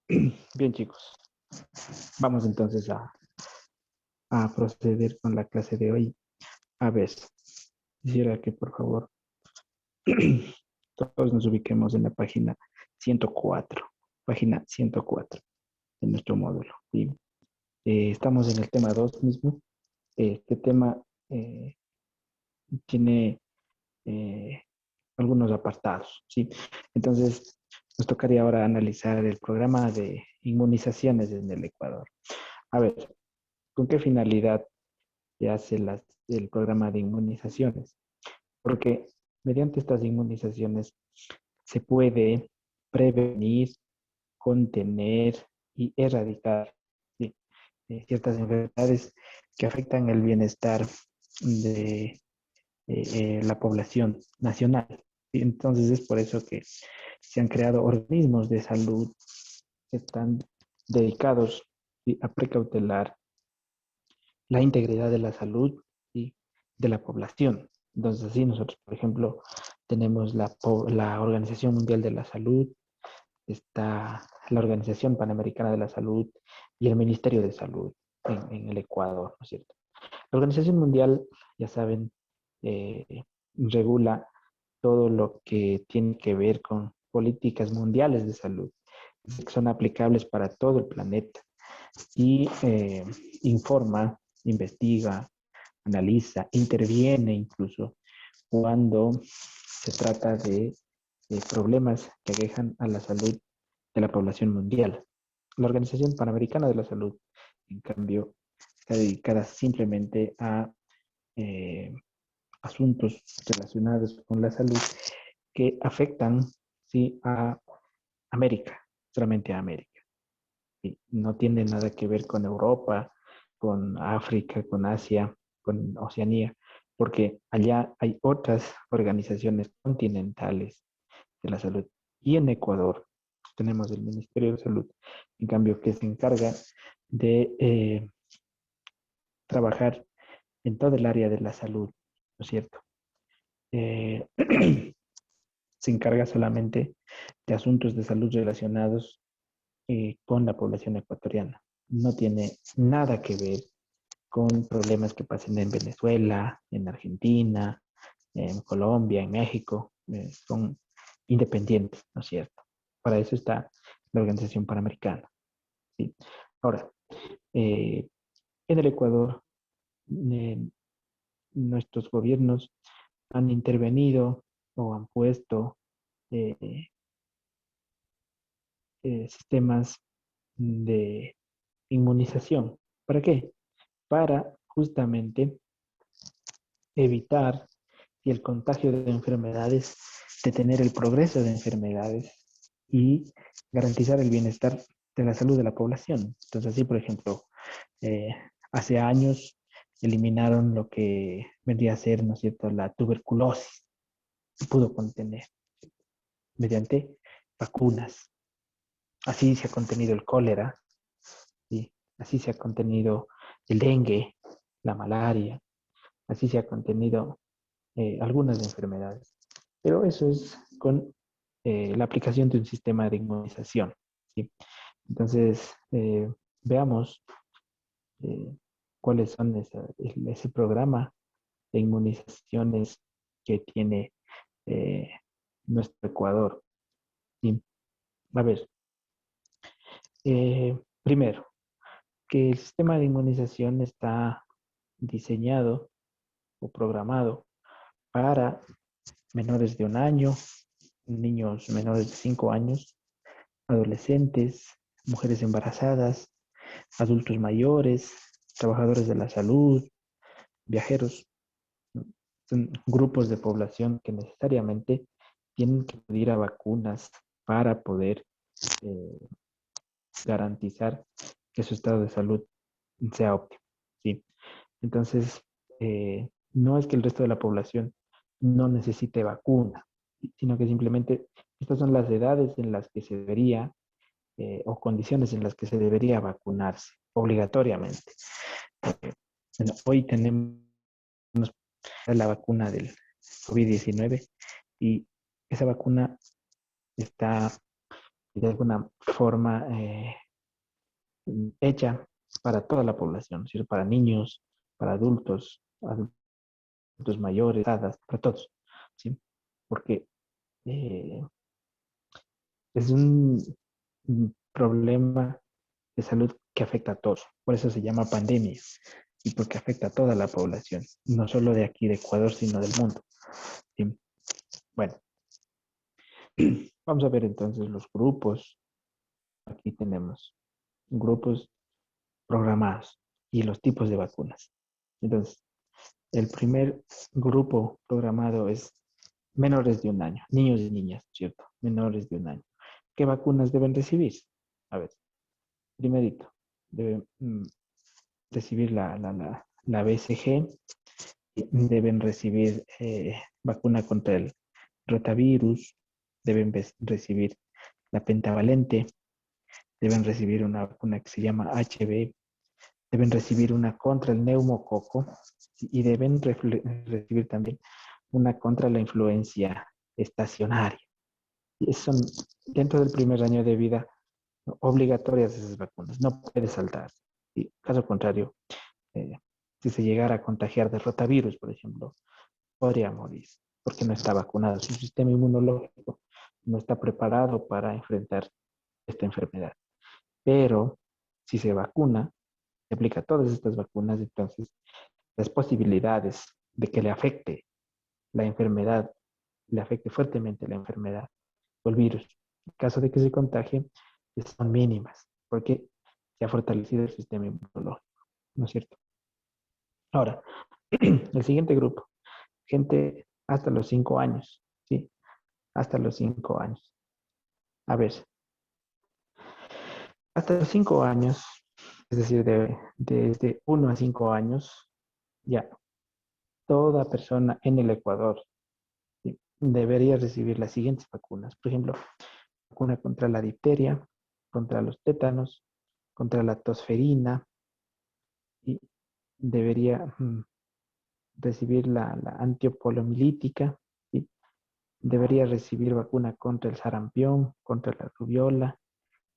Bien, chicos, vamos entonces a proceder con la clase de hoy. A ver, quisiera que por favor todos nos ubiquemos en la página 104 de nuestro módulo. ¿Sí? Estamos en el tema 2 mismo. Este tema eh, tiene eh, algunos apartados. ¿Sí? Entonces, nos tocaría ahora analizar el programa de inmunizaciones en el Ecuador. A ver, ¿con qué finalidad se hace el programa de inmunizaciones? Porque mediante estas inmunizaciones se puede prevenir, contener y erradicar, ¿sí? Ciertas enfermedades que afectan el bienestar de la población nacional. ¿Sí? Entonces es por eso que se han creado organismos de salud que están dedicados, ¿sí?, a precautelar la integridad de la salud y de la población. Entonces, así nosotros, por ejemplo, tenemos la Organización Mundial de la Salud, está la Organización Panamericana de la Salud y el Ministerio de Salud en el Ecuador, ¿no es cierto? La Organización Mundial, ya saben, regula todo lo que tiene que ver con políticas mundiales de salud, que son aplicables para todo el planeta y informa, investiga, analiza, interviene incluso cuando se trata de problemas que aquejan a la salud de la población mundial. La Organización Panamericana de la Salud, en cambio, está dedicada simplemente a eh, asuntos relacionados con la salud que afectan, sí, a América, solamente a América. Sí, no tiene nada que ver con Europa, con África, con Asia, con Oceanía, porque allá hay otras organizaciones continentales de la salud. Y en Ecuador tenemos el Ministerio de Salud, en cambio, que se encarga de trabajar en todo el área de la salud, ¿no es cierto? Eh, se encarga solamente de asuntos de salud relacionados con la población ecuatoriana. No tiene nada que ver con problemas que pasen en Venezuela, en Argentina, en Colombia, en México. Son independientes, ¿no es cierto? Para eso está la Organización Panamericana. ¿Sí? Ahora, eh, en el Ecuador, eh, nuestros gobiernos han intervenido o han puesto eh, sistemas de inmunización. ¿Para qué? Para justamente evitar el contagio de enfermedades, detener el progreso de enfermedades y garantizar el bienestar de la salud de la población. Entonces, así, por ejemplo, eh, hace años eliminaron lo que vendría a ser, ¿no es cierto?, la tuberculosis. Se pudo contener mediante vacunas. Así se ha contenido el cólera, ¿sí? Así se ha contenido el dengue, la malaria, así se ha contenido algunas enfermedades. Pero eso es con la aplicación de un sistema de inmunización, ¿sí? Entonces, veamos eh, cuáles son ese programa de inmunizaciones que tiene eh, nuestro Ecuador, ¿sí? A ver, primero, que el sistema de inmunización está diseñado o programado para menores de 1 año, niños menores de 5 años, adolescentes, mujeres embarazadas, adultos mayores, trabajadores de la salud, viajeros. Son grupos de población que necesariamente tienen que pedir a vacunas para poder eh, garantizar que su estado de salud sea óptimo. ¿Sí? Entonces, no es que el resto de la población no necesite vacuna, sino que simplemente estas son las edades en las que se debería o condiciones en las que se debería vacunarse obligatoriamente. Bueno, hoy tenemos la vacuna del COVID-19 y esa vacuna está de alguna forma hecha para toda la población, es decir, para niños, para adultos, adultos mayores, edades, para todos, ¿sí? Porque eh, es un problema de salud que afecta a todos. Por eso se llama pandemia y porque afecta a toda la población, no solo de aquí de Ecuador, sino del mundo. ¿Sí? Bueno, vamos a ver entonces los grupos. Aquí tenemos grupos programados y los tipos de vacunas. Entonces, el primer grupo programado es menores de un año, niños y niñas, ¿cierto? Menores de un año. ¿Qué vacunas deben recibir? A ver, primerito, deben recibir la BCG, deben recibir vacuna contra el rotavirus, deben recibir la pentavalente, deben recibir una vacuna que se llama HB, deben recibir una contra el neumococo y deben recibir también una contra la influencia estacionaria. Y son dentro del primer año de vida obligatorias esas vacunas, no puede saltar. Y caso contrario, eh, si se llegara a contagiar de rotavirus, por ejemplo, podría morir porque no está vacunado. Su sistema inmunológico no está preparado para enfrentar esta enfermedad. Pero si se vacuna, se aplica todas estas vacunas, entonces las posibilidades de que le afecte la enfermedad, le afecte fuertemente la enfermedad o el virus, en caso de que se contagie, son mínimas, porque se ha fortalecido el sistema inmunológico, ¿no es cierto? Ahora, el siguiente grupo, gente hasta los 5 años, ¿sí? Hasta los 5 años. A ver, hasta los 5 años, es decir, desde 1 a 5 años, ya toda persona en el Ecuador, ¿sí?, debería recibir las siguientes vacunas. Por ejemplo, vacuna contra la difteria, contra los tétanos, contra la tosferina, y debería recibir la antiopolomilítica, ¿sí? Debería recibir vacuna contra el sarampión, contra la rubiola,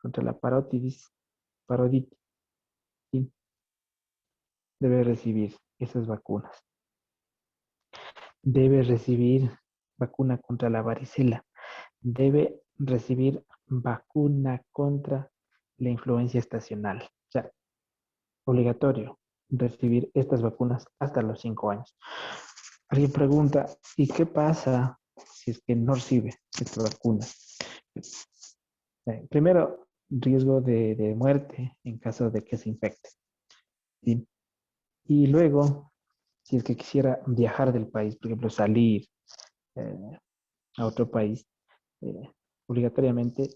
contra la paroditis, ¿sí? Debe recibir esas vacunas. Debe recibir vacuna contra la varicela. Debe recibir vacuna contra la influencia estacional. O sea, obligatorio recibir estas vacunas hasta los 5 años. Alguien pregunta, ¿y qué pasa si es que no recibe esta vacuna? Primero, riesgo de muerte en caso de que se infecte, ¿sí? Y luego, si es que quisiera viajar del país, por ejemplo, salir eh, a otro país, eh, obligatoriamente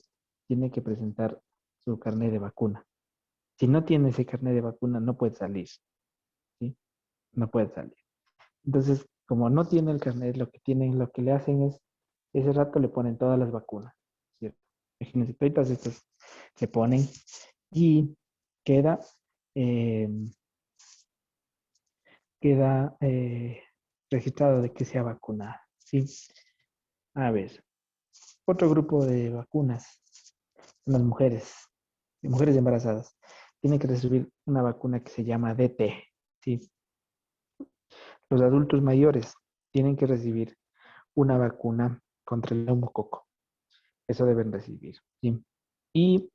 tiene que presentar su carnet de vacuna. Si no tiene ese carnet de vacuna, no puede salir, ¿sí? No puede salir. Entonces, como no tiene el carnet, lo que le hacen es, ese rato le ponen todas las vacunas, ¿cierto? Imagínense, todas estas se ponen y queda, eh, queda registrado de que se ha vacunado, ¿sí? A ver, otro grupo de vacunas son las mujeres embarazadas. Tienen que recibir una vacuna que se llama DT, ¿sí? Los adultos mayores tienen que recibir una vacuna contra el neumococo. Eso deben recibir, ¿sí? Y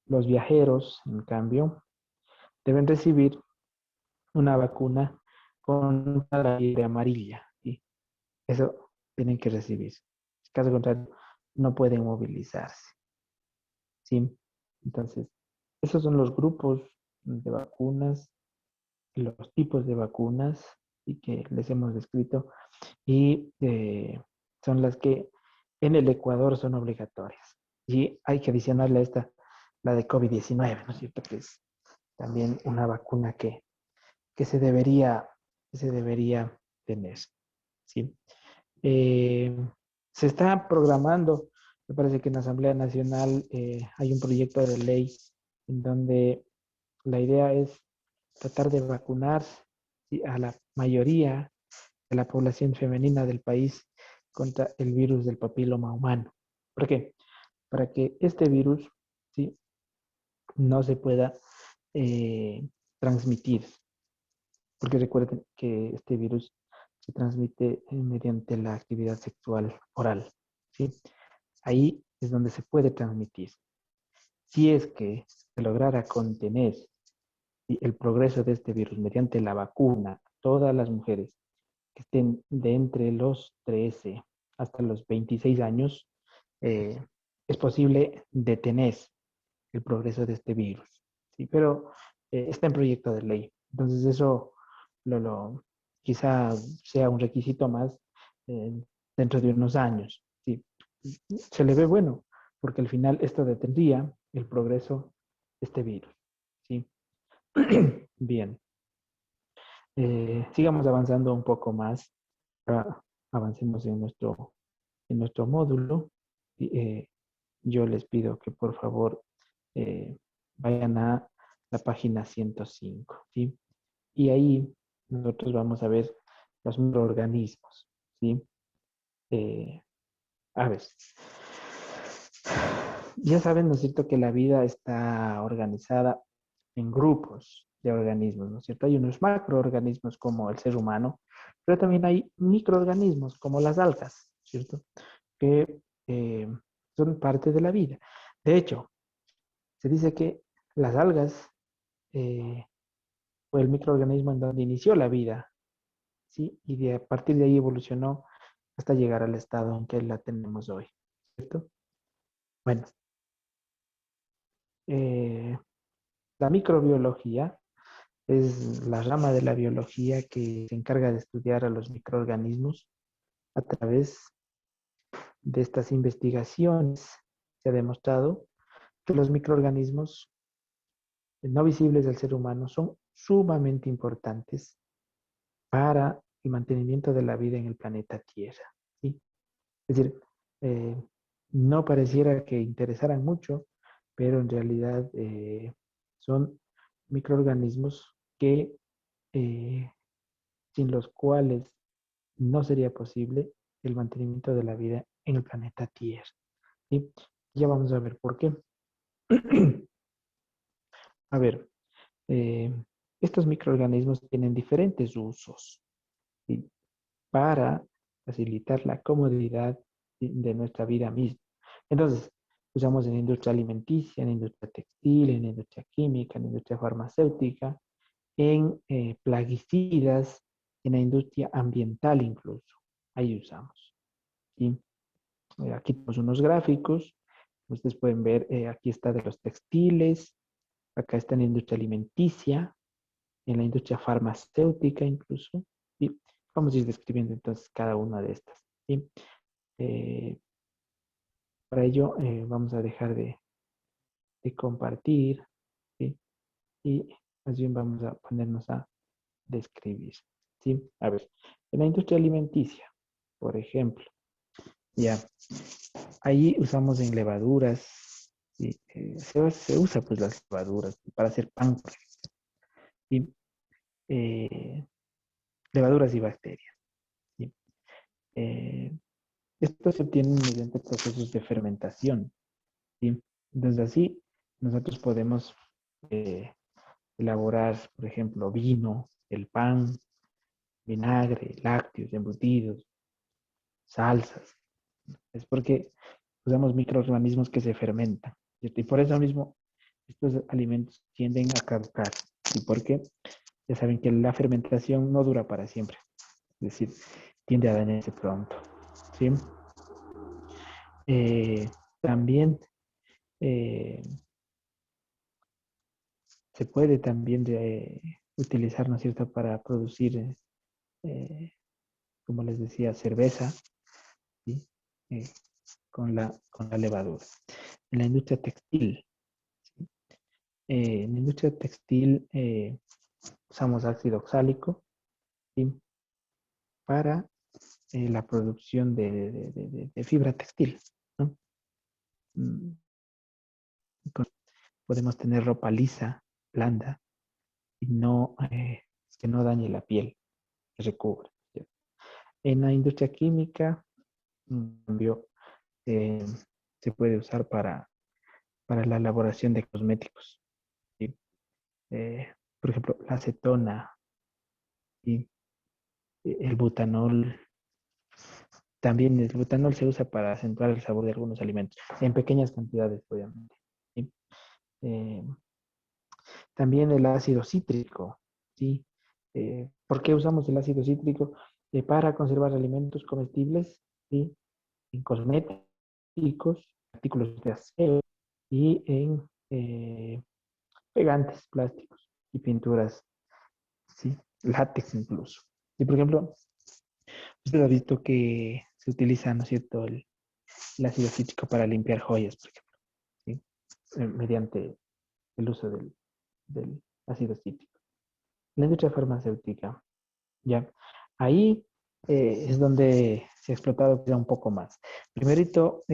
los viajeros, en cambio, deben recibir una vacuna contra la fiebre amarilla, ¿sí? Eso tienen que recibir. En caso contrario, no pueden movilizarse, ¿sí? Entonces, esos son los grupos de vacunas, los tipos de vacunas y que les hemos descrito y son las que en el Ecuador son obligatorias. Y hay que adicionarle a esta la de COVID-19, ¿no es cierto? Que es también una vacuna que se debería, que se debería tener, ¿sí? Eh, Se está programando, me parece que en la Asamblea Nacional hay un proyecto de ley en donde la idea es tratar de vacunar, ¿sí?, a la mayoría de la población femenina del país contra el virus del papiloma humano. ¿Por qué? para que este virus, ¿sí?, no se pueda transmitir. Porque recuerden que este virus se transmite mediante la actividad sexual oral, ¿sí? Ahí es donde se puede transmitir. Si es que se lograra contener, ¿sí?, el progreso de este virus mediante la vacuna, todas las mujeres que estén de entre los 13 hasta los 26 años, es posible detener el progreso de este virus, ¿sí? Pero está en proyecto de ley. Entonces eso quizá sea un requisito más eh, dentro de unos años, ¿sí? Se le ve bueno, porque al final esto detendría el progreso de este virus, ¿sí? Bien. Sigamos avanzando un poco más. Avancemos en nuestro módulo. Yo les pido que por favor eh, vayan a la página 105, ¿sí? Y ahí nosotros vamos a ver los microorganismos, ¿sí? Eh, a ver, ya saben, ¿no es cierto?, que la vida está organizada en grupos de organismos, ¿no es cierto? Hay unos macroorganismos como el ser humano, pero también hay microorganismos como las algas, ¿cierto?, que son parte de la vida. De hecho, se dice que las algas fue el microorganismo en donde inició la vida, ¿sí? Y a partir de ahí evolucionó hasta llegar al estado en que la tenemos hoy, ¿cierto? Bueno, eh, la microbiología es la rama de la biología que se encarga de estudiar a los microorganismos. A través de estas investigaciones se ha demostrado que los microorganismos no visibles del ser humano son sumamente importantes para el mantenimiento de la vida en el planeta Tierra, ¿sí? Es decir, eh, no pareciera que interesaran mucho, pero en realidad son microorganismos que sin los cuales no sería posible el mantenimiento de la vida en el planeta Tierra, ¿sí? Ya vamos a ver por qué. A ver, eh, estos microorganismos tienen diferentes usos, ¿sí?, para facilitar la comodidad de nuestra vida misma. Entonces, usamos en la industria alimenticia, en la industria textil, en la industria química, en la industria farmacéutica, en plaguicidas, en la industria ambiental incluso. Ahí usamos, ¿sí? Aquí tenemos unos gráficos. Ustedes pueden ver, aquí está de los textiles, acá está en la industria alimenticia, en la industria farmacéutica incluso. Y vamos a ir describiendo entonces cada una de estas, ¿sí? Eh, para ello vamos a dejar de compartir, ¿sí? Y más bien vamos a ponernos a describir, ¿sí? A ver, en la industria alimenticia, por ejemplo, ya, ahí usamos en levaduras, ¿sí? Se usa pues las levaduras para hacer pan, por ejemplo, ¿sí? Eh, levaduras y bacterias, ¿sí? Eh, Estos se obtienen mediante procesos de fermentación, ¿sí? Entonces así nosotros podemos elaborar, por ejemplo, vino, el pan, vinagre, lácteos, embutidos, salsas. Es porque usamos microorganismos que se fermentan, ¿cierto? Y por eso mismo estos alimentos tienden a caducar. ¿Y por qué? Ya saben que la fermentación no dura para siempre, es decir, tiende a dañarse pronto, ¿sí? También eh, se puede también utilizar, ¿no es cierto?, para producir, eh, como les decía, cerveza, ¿sí? Eh, con la levadura. En la industria textil, ¿sí? En la industria textil usamos ácido oxálico, ¿sí?, para la producción de fibra textil, ¿no? Mm, Podemos tener ropa lisa, blanda, y no, que no dañe la piel, que recubre, ¿cierto? En la industria química, en cambio, se puede usar para la elaboración de cosméticos. ¿Sí? Por ejemplo, la acetona y el butanol. También el butanol se usa para acentuar el sabor de algunos alimentos, en pequeñas cantidades, obviamente. ¿Sí? Eh, También el ácido cítrico. ¿Sí? ¿Por qué usamos el ácido cítrico? Para conservar alimentos comestibles, ¿sí? En cosméticos, artículos de aseo y en pegantes plásticos y pinturas, ¿sí? Látex incluso. Y por ejemplo, usted ha visto que se utiliza, ¿no es cierto?, el ácido cítrico para limpiar joyas, por ejemplo, ¿sí? Mediante el uso del ácido cítrico. La industria farmacéutica, ya. Ahí es donde se ha explotado ya un poco más. Primerito,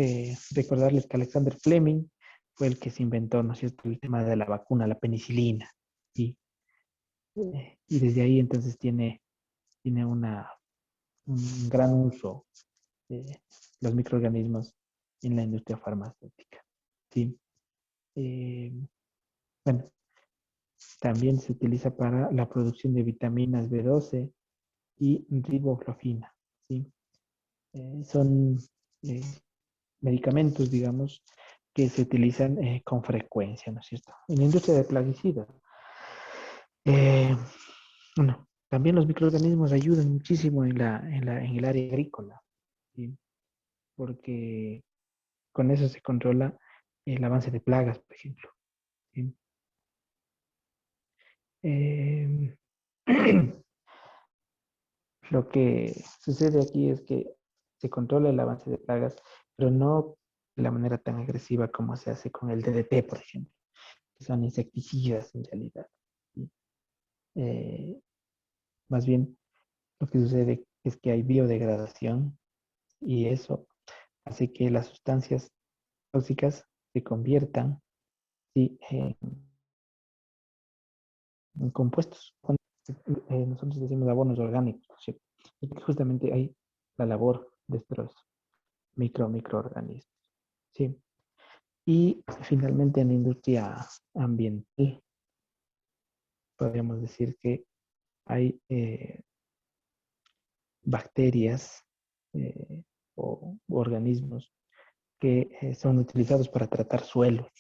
recordarles que Alexander Fleming fue el que se inventó, ¿no es cierto?, el tema de la vacuna, la penicilina. ¿Sí? Y desde ahí entonces tiene un gran uso de los microorganismos en la industria farmacéutica. ¿Sí? Eh, bueno, también se utiliza para la producción de vitaminas B12 y riboflavina. ¿Sí? Son eh, medicamentos, digamos, que se utilizan con frecuencia, ¿no es cierto? En la industria de plaguicidas. Eh, bueno, también los microorganismos ayudan muchísimo en el área agrícola, ¿sí? Porque con eso se controla el avance de plagas, por ejemplo. ¿Sí? Eh, lo que sucede aquí es que se controla el avance de plagas, pero no de la manera tan agresiva como se hace con el DDT, por ejemplo, que son insecticidas en realidad. ¿Sí? Eh, Más bien, lo que sucede es que hay biodegradación y eso hace que las sustancias tóxicas se conviertan, ¿sí?, en compuestos. Nosotros decimos abonos orgánicos, ¿cierto? Porque justamente hay la labor de estos microorganismos. ¿Sí? Y finalmente en la industria ambiental, podríamos decir que hay bacterias o organismos que son utilizados para tratar suelos,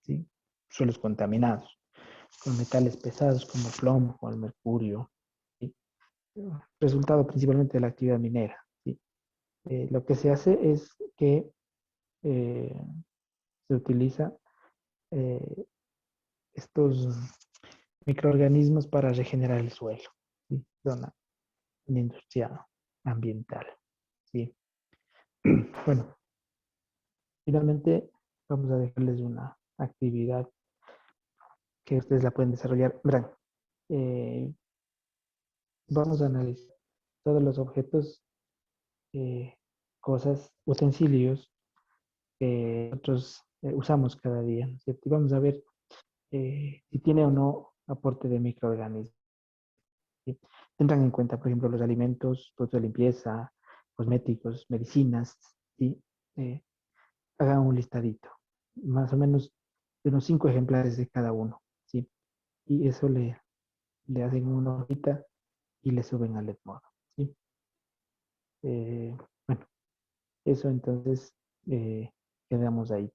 ¿sí? Suelos contaminados con metales pesados como plomo o el mercurio, ¿sí? Resultado principalmente de la actividad minera. ¿Sí? Lo que se hace es que eh, se utiliza eh, estos microorganismos para regenerar el suelo, ¿sí? Zona en industria ambiental. ¿Sí? Bueno, finalmente vamos a dejarles una actividad que ustedes la pueden desarrollar. Verán, eh, vamos a analizar todos los objetos, eh, cosas, utensilios que nosotros usamos cada día, ¿no es cierto? Y vamos a ver si tiene o no aporte de microorganismos. ¿Sí? Tendrán en cuenta, por ejemplo, los alimentos, productos de limpieza, cosméticos, medicinas, ¿sí? Eh, Hagan un listadito, más o menos de unos 5 ejemplares de cada uno, ¿sí? Y eso le hacen una hojita y le suben al Edmodo, ¿sí? Bueno, eso entonces quedamos ahí.